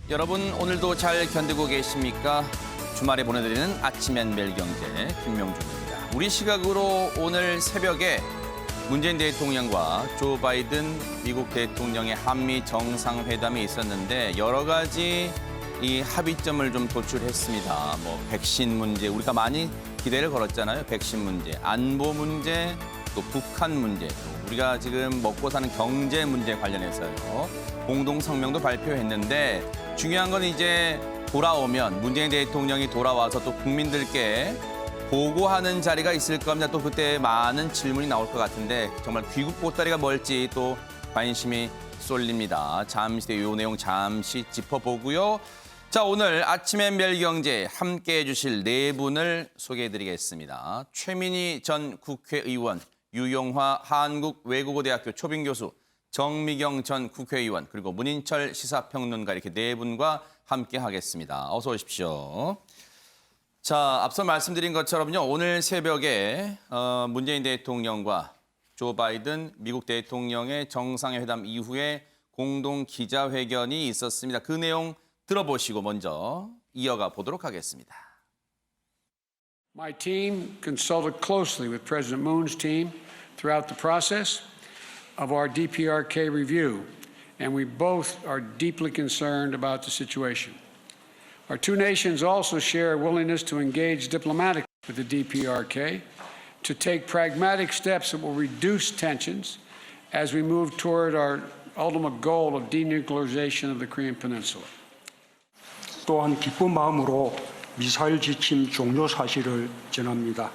여러분 오늘도 잘 견디고 계십니까? 주말에 보내드리는 아침엔 멜경제 김명준입니다. 우리 시각으로 오늘 새벽에 문재인 대통령과 조 바이든 미국 대통령의 한미 정상회담이 있었는데 여러 가지 이 합의점을 좀 도출했습니다. 백신 문제, 우리가 많이 기대를 걸었잖아요. 백신 문제, 안보 문제, 또 북한 문제, 또 우리가 지금 먹고 사는 경제 문제 관련해서요. 공동 성명도 발표했는데 중요한 건 이제 돌아오면 문재인 대통령이 돌아와서 또 국민들께 보고하는 자리가 있을 겁니다. 또 그때 많은 질문이 나올 것 같은데 정말 귀국 보따리가 뭘지 또 관심이 쏠립니다. 잠시 뒤에 이 내용 잠시 짚어보고요. 자, 오늘 아침엔 멜경제 함께해 주실 네 분을 소개해드리겠습니다. 최민희 전 국회의원, 유용화 한국외국어대학교 초빙교수, 정미경 전 국회의원, 그리고 문인철 시사평론가 이렇게 네 분과 함께하겠습니다. 어서 오십시오. 자, 앞서 말씀드린 것처럼요. 오늘 새벽에 문재인 대통령과 조 바이든 미국 대통령의 정상회담 이후에 공동 기자회견이 있었습니다. 그 내용 들어보시고 먼저 이어가 보도록 하겠습니다. My team consulted closely with President Moon's team throughout the process of our DPRK review, and we both are deeply concerned about the situation. Our two nations also share a willingness to engage diplomatically with the DPRK to take pragmatic steps that will reduce tensions as we move toward our ultimate goal of denuclearization of the Korean Peninsula. 또한 기쁜 마음으로 미사일 지침 종료 사실을 전합니다.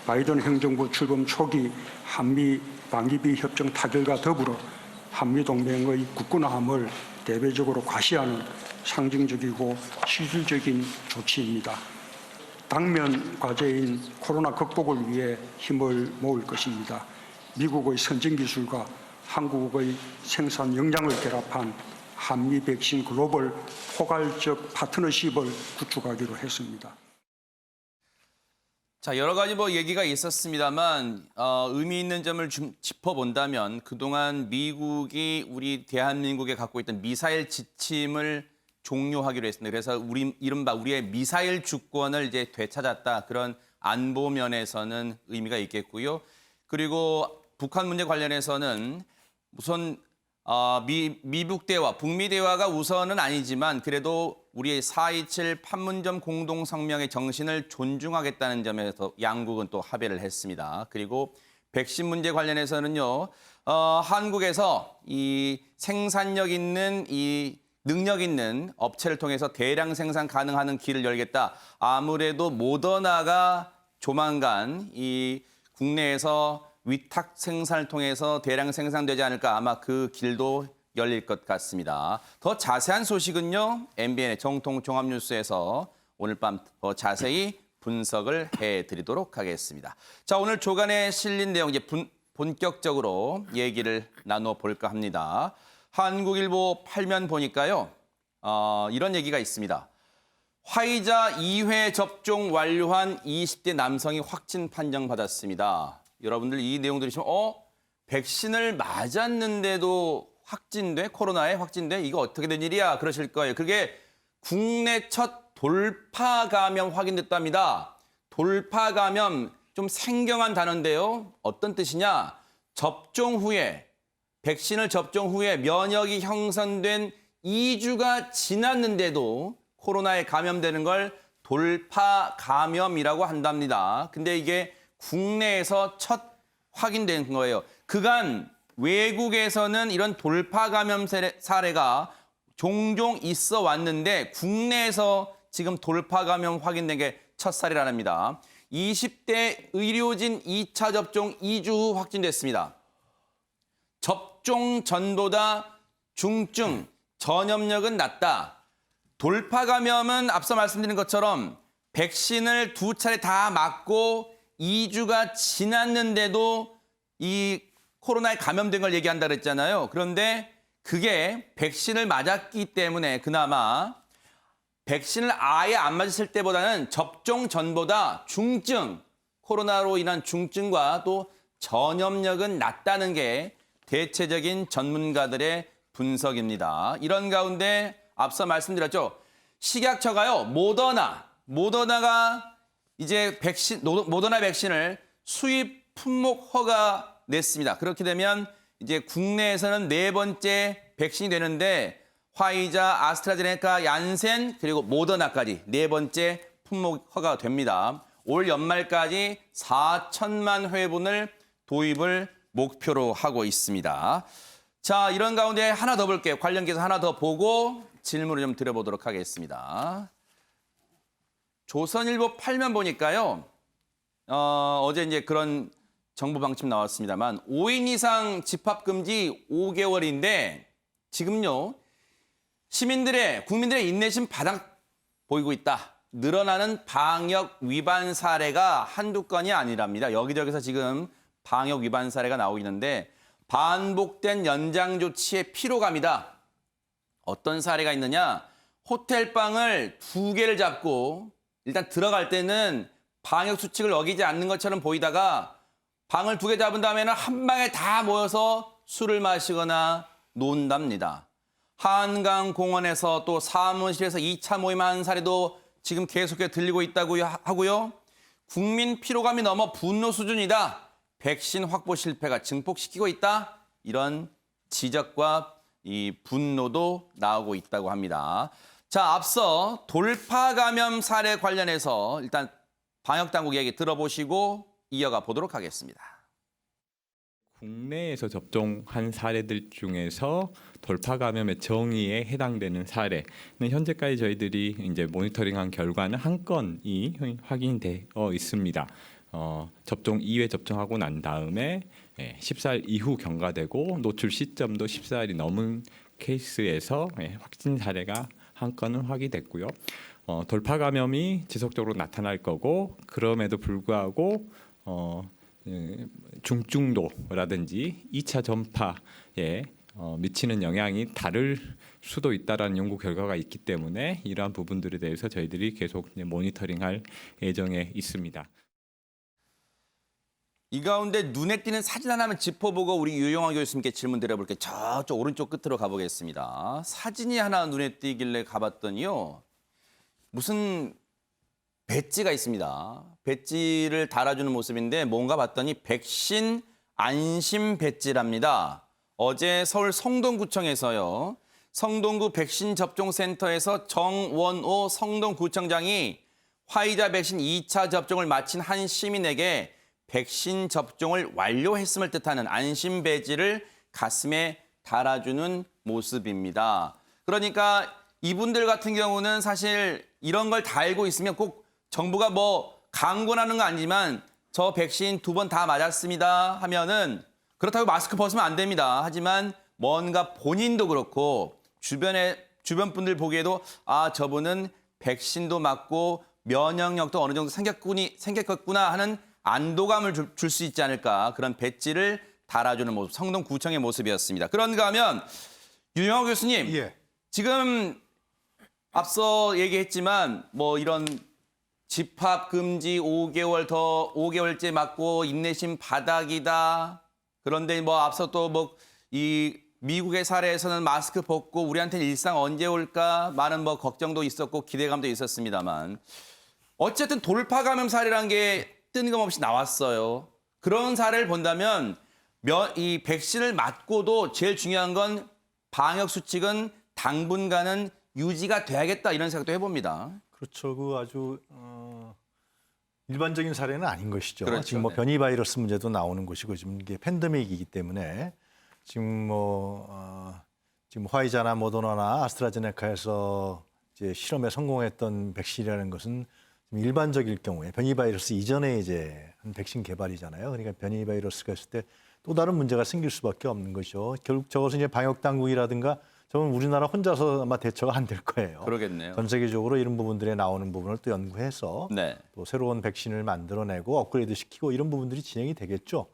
바이든 행정부 출범 초기 한미 방위비 협정 타결과 더불어 한미 동맹의 굳건함을 대외적으로 과시하는 상징적이고 실질적인 조치입니다. 당면 과제인 코로나 극복을 위해 힘을 모을 것입니다. 미국의 선진 기술과 한국의 생산 역량을 결합한 한미 백신 글로벌 포괄적 파트너십을 구축하기로 했습니다. 자, 여러 가지 얘기가 있었습니다만 의미 있는 점을 좀 짚어본다면 그동안 미국이 우리 대한민국에 갖고 있던 미사일 지침을 종료하기로 했습니다. 그래서 이른바 우리의 미사일 주권을 이제 되찾았다. 그런 안보 면에서는 의미가 있겠고요. 그리고 북한 문제 관련해서는 우선 미북 대화, 북미 대화가 우선은 아니지만 그래도 우리의 4.27 판문점 공동성명의 정신을 존중하겠다는 점에서 양국은 또 합의를 했습니다. 그리고 백신 문제 관련해서는요, 한국에서 이 생산력 있는 이 능력 있는 업체를 통해서 대량 생산 가능한 길을 열겠다. 아무래도 모더나가 조만간 이 국내에서 위탁 생산을 통해서 대량 생산되지 않을까 아마 그 길도 열릴 것 같습니다. 더 자세한 소식은요. MBN의 정통 종합뉴스에서 오늘 밤 더 자세히 분석을 해드리도록 하겠습니다. 자, 오늘 조간에 실린 내용 이제 본격적으로 얘기를 나눠볼까 합니다. 한국일보 8면 보니까요. 이런 얘기가 있습니다. 화이자 2회 접종 완료한 20대 남성이 확진 판정받았습니다. 여러분들 이 내용 들으시면 백신을 맞았는데도 확진돼? 코로나에 확진돼? 이거 어떻게 된 일이야? 그러실 거예요. 그게 국내 첫 돌파 감염 확인됐답니다. 돌파 감염 좀 생경한 단어인데요. 어떤 뜻이냐? 접종 후에 백신을 접종 후에 면역이 형성된 2주가 지났는데도 코로나에 감염되는 걸 돌파 감염이라고 한답니다. 근데 이게 국내에서 첫 확인된 거예요. 그간 외국에서는 이런 돌파 감염 사례가 종종 있어 왔는데 국내에서 지금 돌파 감염 확인된 게 첫 사례랍니다. 20대 의료진 2차 접종 2주 후 확진됐습니다. 접종 전보다 중증, 전염력은 낮다. 돌파 감염은 앞서 말씀드린 것처럼 백신을 2차례 다 맞고 2주가 지났는데도 이 코로나에 감염된 걸 얘기한다 그랬잖아요. 그런데 그게 백신을 맞았기 때문에 그나마 백신을 아예 안 맞았을 때보다는 접종 전보다 중증, 코로나로 인한 중증과 또 전염력은 낮다는 게 대체적인 전문가들의 분석입니다. 이런 가운데 앞서 말씀드렸죠. 식약처가요. 모더나가 이제 모더나 백신을 수입 품목 허가 냈습니다. 그렇게 되면 이제 국내에서는 4번째 백신이 되는데 화이자, 아스트라제네카, 얀센 그리고 모더나까지 4번째 품목 허가가 됩니다. 올 연말까지 4천만 회분을 도입을 목표로 하고 있습니다. 자, 이런 가운데 하나 더 볼게요. 관련 기사 하나 더 보고 질문을 좀 드려보도록 하겠습니다. 조선일보 8면 보니까요. 어제 이제 그런 정부 방침 나왔습니다만 5인 이상 집합 금지 5개월인데 지금요. 국민들의 인내심 바닥 보이고 있다. 늘어나는 방역 위반 사례가 한두 건이 아니랍니다. 여기저기서 지금 방역 위반 사례가 나오고 있는데 반복된 연장 조치의 피로감이다. 어떤 사례가 있느냐? 호텔방을 2개를 잡고 일단 들어갈 때는 방역 수칙을 어기지 않는 것처럼 보이다가 방을 2개 잡은 다음에는 한 방에 다 모여서 술을 마시거나 논답니다. 한강공원에서 또 사무실에서 2차 모임한 사례도 지금 계속해 들리고 있다고 하고요. 국민 피로감이 넘어 분노 수준이다. 백신 확보 실패가 증폭시키고 있다. 이런 지적과 이 분노도 나오고 있다고 합니다. 자, 앞서 돌파 감염 사례 관련해서 일단 방역당국 얘기 들어보시고 이어가 보도록 하겠습니다. 국내에서 접종한 사례들 중에서 돌파 감염의 정의에 해당되는 사례는 현재까지 저희들이 이제 모니터링한 결과는 한 건이 확인되어 있습니다. 접종 2회 접종하고 난 다음에 14일 이후 경과되고 노출 시점도 14일이 넘은 케이스에서 확진 사례가 한 건은 확인됐고요. 돌파 감염이 지속적으로 나타날 거고 그럼에도 불구하고 중증도라든지 2차 전파에 미치는 영향이 다를 수도 있다라는 연구 결과가 있기 때문에 이러한 부분들에 대해서 저희들이 계속 모니터링할 예정에 있습니다. 이 가운데 눈에 띄는 사진 하나만 짚어보고 우리 유영환 교수님께 질문 드려볼게요. 저쪽 오른쪽 끝으로 가보겠습니다. 사진이 하나 눈에 띄길래 가봤더니요. 무슨 배지가 있습니다. 배지를 달아주는 모습인데 뭔가 봤더니 백신 안심 배지랍니다. 어제 서울 성동구청에서요. 성동구 백신 접종센터에서 정원호 성동구청장이 화이자 백신 2차 접종을 마친 한 시민에게 백신 접종을 완료했음을 뜻하는 안심 배지를 가슴에 달아주는 모습입니다. 그러니까 이분들 같은 경우는 사실 이런 걸 달고 있으면 꼭 정부가 뭐 강권하는 건 아니지만 저 백신 2번 다 맞았습니다 하면은 그렇다고 마스크 벗으면 안 됩니다. 하지만 뭔가 본인도 그렇고 주변 분들 보기에도 아 저분은 백신도 맞고 면역력도 어느 정도 생겼구나 하는 안도감을 줄 수 있지 않을까 그런 배지를 달아주는 모습 성동구청의 모습이었습니다. 그런가 하면 유영호 교수님 예. 지금 앞서 얘기했지만 뭐 이런 집합 금지 5개월째 맞고 인내심 바닥이다. 그런데 뭐 앞서 또 뭐 이 미국의 사례에서는 마스크 벗고 우리한테는 일상 언제 올까 많은 뭐 걱정도 있었고 기대감도 있었습니다만 어쨌든 돌파 감염 사례라는 게 뜬금없이 나왔어요. 그런 사례를 본다면 이 백신을 맞고도 제일 중요한 건 방역 수칙은 당분간은 유지가 돼야겠다 이런 생각도 해봅니다. 그렇죠. 그 아주 일반적인 사례는 아닌 것이죠. 그렇죠. 지금 뭐 네. 변이 바이러스 문제도 나오는 것이고 지금 이게 팬데믹이기 때문에 지금 지금 화이자나 모더나나 아스트라제네카에서 이제 실험에 성공했던 백신이라는 것은 좀 일반적일 경우에 변이 바이러스 이전에 이제 한 백신 개발이잖아요. 그러니까 변이 바이러스가 있을 때 또 다른 문제가 생길 수밖에 없는 것이죠. 결국 저것은 이제 방역 당국이라든가 저건 우리나라 혼자서 아마 대처가 안 될 거예요. 그러겠네요. 전 세계적으로 이런 부분들에 나오는 부분을 또 연구해서 네. 또 새로운 백신을 만들어내고 업그레이드 시키고 이런 부분들이 진행이 되겠죠.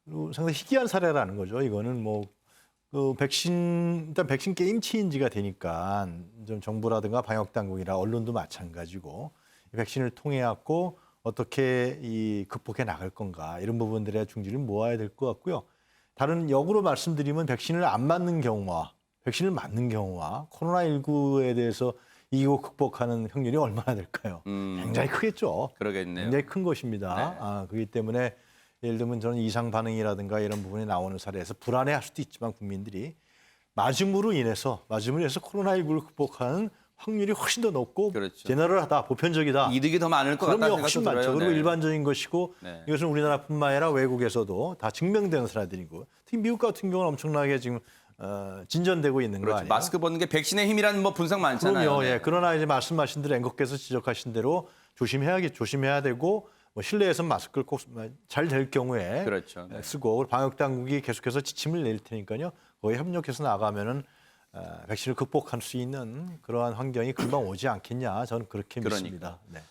그리고 상당히 희귀한 사례라는 거죠. 이거는 뭐 그 일단 백신 게임 체인지가 되니까 좀 정부라든가 방역 당국이나 언론도 마찬가지고 이 백신을 통해 갖고 어떻게 이 극복해 나갈 건가 이런 부분들의 중지를 모아야 될 것 같고요. 다른 역으로 말씀드리면 백신을 안 맞는 경우와 백신을 맞는 경우와 코로나19에 대해서 이기고 극복하는 확률이 얼마나 될까요? 굉장히 크겠죠. 그러겠네요. 굉장히 큰 것입니다. 네. 그렇기 때문에 예를 들면 저는 이상 반응이라든가 이런 부분이 나오는 사례에서 불안해할 수도 있지만 국민들이 맞음으로 인해서 코로나19를 극복하는 확률이 훨씬 더 높고 그렇죠. 제너럴하다, 보편적이다. 이득이 더 많을 것 같다는 그럼요, 생각도 훨씬 많죠. 들어요. 그리고 네. 일반적인 것이고 네. 이것은 우리나라뿐만 아니라 외국에서도 다 증명된 사례들이고 특히 미국 같은 경우는 엄청나게 지금 진전되고 있는 거 그렇죠. 아니에요? 마스크 벗는 게 백신의 힘이라는 뭐 분석 많잖아요. 그럼요. 네. 예. 그러나 이제 말씀하신 대로 앵커께서 지적하신 대로 조심해야 되고 뭐 실내에서 마스크를 꼭 잘 될 경우에 그렇죠. 네. 쓰고 방역 당국이 계속해서 지침을 낼 테니까요. 거의 협력해서 나가면은 백신을 극복할 수 있는 그러한 환경이 금방 오지 않겠냐. 저는 그렇게 믿습니다. 네.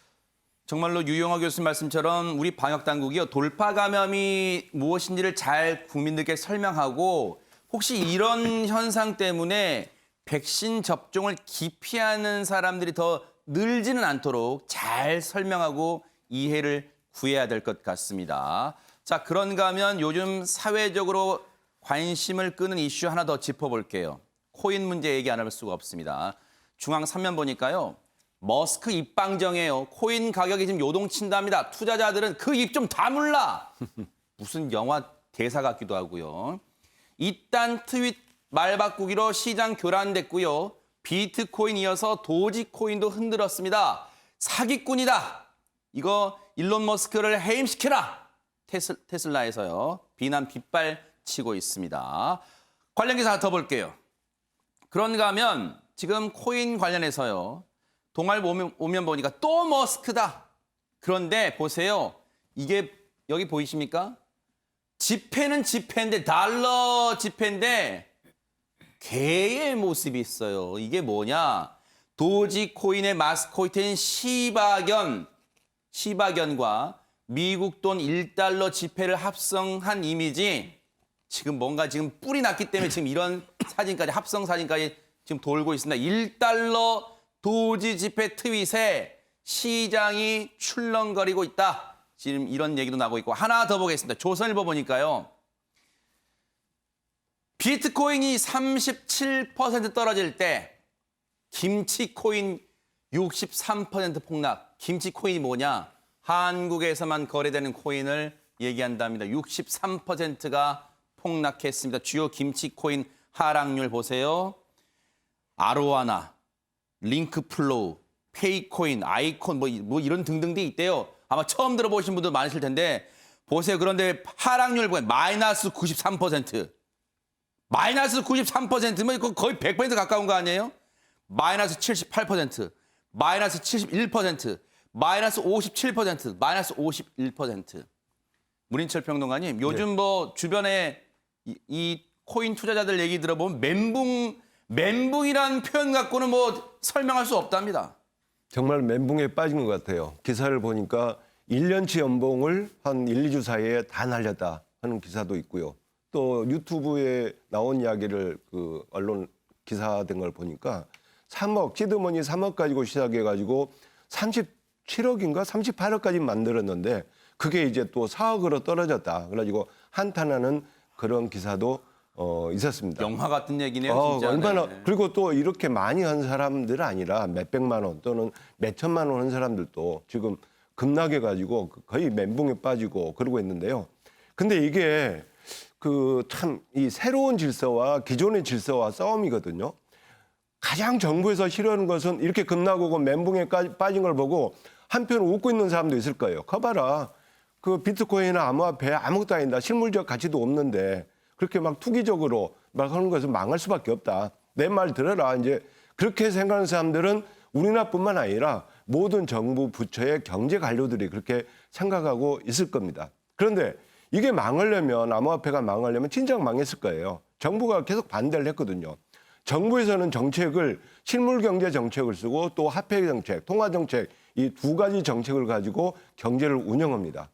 정말로 유영하 교수님 말씀처럼 우리 방역 당국이요 돌파 감염이 무엇인지를 잘 국민들께 설명하고 혹시 이런 현상 때문에 백신 접종을 기피하는 사람들이 더 늘지는 않도록 잘 설명하고 이해를 구해야 될 것 같습니다. 자, 그런가 하면 요즘 사회적으로 관심을 끄는 이슈 하나 더 짚어볼게요. 코인 문제 얘기 안 할 수가 없습니다. 중앙 3면 보니까요. 머스크 입방정이에요. 코인 가격이 지금 요동친답니다. 투자자들은 그 입 좀 다물라. 무슨 영화 대사 같기도 하고요. 이딴 트윗 말 바꾸기로 시장 교란됐고요. 비트코인 이어서 도지코인도 흔들었습니다. 사기꾼이다. 이거 일론 머스크를 해임시켜라. 테슬라에서요. 비난 빗발치고 있습니다. 관련 기사 하나 더 볼게요. 그런가 하면 지금 코인 관련해서요. 동아일 오면 보니까 또 머스크다. 그런데 보세요. 이게 여기 보이십니까? 지폐는 지폐인데 달러 지폐인데 개의 모습이 있어요. 이게 뭐냐? 도지코인의 마스코트인 시바견과 미국 돈 1달러 지폐를 합성한 이미지. 지금 뭔가 지금 뿔이 났기 때문에 지금 이런 사진까지 합성 사진까지 지금 돌고 있습니다. 1달러 도지 지폐 트윗에 시장이 출렁거리고 있다. 지금 이런 얘기도 나오고 있고 하나 더 보겠습니다. 조선일보 보니까요. 비트코인이 37% 떨어질 때 김치코인 63% 폭락. 김치코인이 뭐냐? 한국에서만 거래되는 코인을 얘기한답니다. 63%가 폭락했습니다. 주요 김치코인 하락률 보세요. 아로하나, 링크플로우, 페이코인, 아이콘 뭐 이런 등등이 있대요. 아마 처음 들어보신 분들 많으실 텐데 보세요. 그런데 하락률 보면 마이너스 93%. 마이너스 93%면 거의 100% 가까운 거 아니에요? 마이너스 78%, 마이너스 71%, 마이너스 57%, 마이너스 51%. 문인철 평론가님, 요즘 뭐 주변에 이 코인 투자자들 얘기 들어보면 멘붕이라는 표현 갖고는 뭐 설명할 수 없답니다. 정말 멘붕에 빠진 것 같아요. 기사를 보니까 1년치 연봉을 한 1, 2주 사이에 다 날렸다 하는 기사도 있고요. 또 유튜브에 나온 이야기를 그 언론 기사된 걸 보니까 3억, 시드머니 3억 가지고 시작해가지고 37억인가 38억까지 만들었는데 그게 이제 또 4억으로 떨어졌다. 그래가지고 한탄하는 그런 기사도 있었습니다. 영화 같은 얘기네요, 진짜. 얼마나 네. 그리고 또 이렇게 많이 한 사람들 아니라 몇백만 원 또는 몇천만 원 한 사람들도 지금 급락해 가지고 거의 멘붕에 빠지고 그러고 있는데요. 근데 이게 그 참 이 새로운 질서와 기존의 질서와 싸움이거든요. 가장 정부에서 싫어하는 것은 이렇게 급락하고 멘붕에 빠진 걸 보고 한편 웃고 있는 사람도 있을 거예요. 커봐라. 그 비트코인이나 암호화폐 아무것도 아니다. 실물적 가치도 없는데 그렇게 막 투기적으로 막 하는 것은 망할 수밖에 없다. 내 말 들어라. 이제 그렇게 생각하는 사람들은 우리나라뿐만 아니라 모든 정부 부처의 경제 관료들이 그렇게 생각하고 있을 겁니다. 그런데 이게 망하려면 암호화폐가 망하려면 진작 망했을 거예요. 정부가 계속 반대를 했거든요. 정부에서는 정책을 실물 경제 정책을 쓰고 또 화폐 정책, 통화 정책 이 두 가지 정책을 가지고 경제를 운영합니다.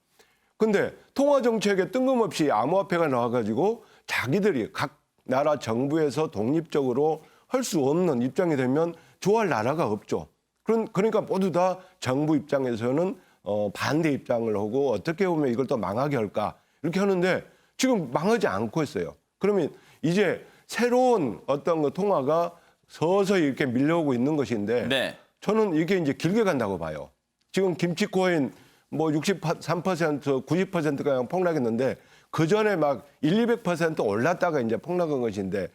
근데 통화 정책에 뜬금없이 암호화폐가 나와가지고 자기들이 각 나라 정부에서 독립적으로 할 수 없는 입장이 되면 좋아할 나라가 없죠. 그러니까 모두 다 정부 입장에서는 반대 입장을 하고 어떻게 보면 이걸 또 망하게 할까 이렇게 하는데 지금 망하지 않고 있어요. 그러면 이제 새로운 어떤 그 통화가 서서히 이렇게 밀려오고 있는 것인데 네. 저는 이게 이제 길게 간다고 봐요. 지금 김치 코인 뭐 63%, 90%가 폭락했는데 그 전에 막 200% 올랐다가 이제 폭락한 것인데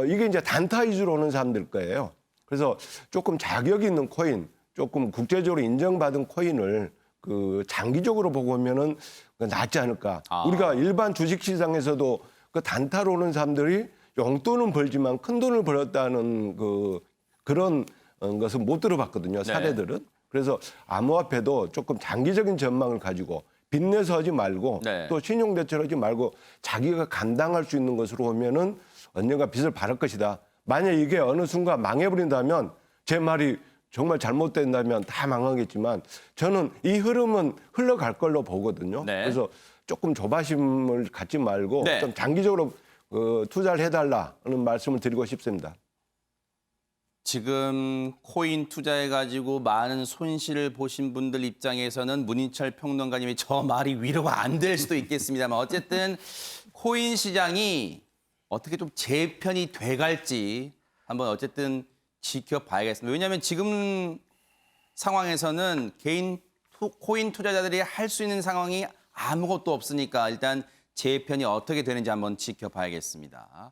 이게 이제 단타 위주로 오는 사람들 거예요. 그래서 조금 자격 있는 코인, 조금 국제적으로 인정받은 코인을 그 장기적으로 보고 보면은 낫지 않을까. 우리가 일반 주식 시장에서도 그 단타로 오는 사람들이 용돈은 벌지만 큰 돈을 벌었다는 그런 것은 못 들어봤거든요. 사례들은. 그래서 암호화폐도 조금 장기적인 전망을 가지고 빚내서 하지 말고 네. 또 신용대출 하지 말고 자기가 감당할 수 있는 것으로 오면은 언젠가 빚을 받을 것이다. 만약 이게 어느 순간 망해버린다면 제 말이 정말 잘못된다면 다 망하겠지만 저는 이 흐름은 흘러갈 걸로 보거든요. 네. 그래서 조금 조바심을 갖지 말고 네. 좀 장기적으로 투자를 해달라는 말씀을 드리고 싶습니다. 지금 코인 투자해가지고 많은 손실을 보신 분들 입장에서는 문인철 평론가님이 저 말이 위로가 안 될 수도 있겠습니다만 어쨌든 코인 시장이 어떻게 좀 재편이 돼갈지 한번 어쨌든 지켜봐야겠습니다. 왜냐하면 지금 상황에서는 코인 투자자들이 할 수 있는 상황이 아무것도 없으니까 일단 재편이 어떻게 되는지 한번 지켜봐야겠습니다.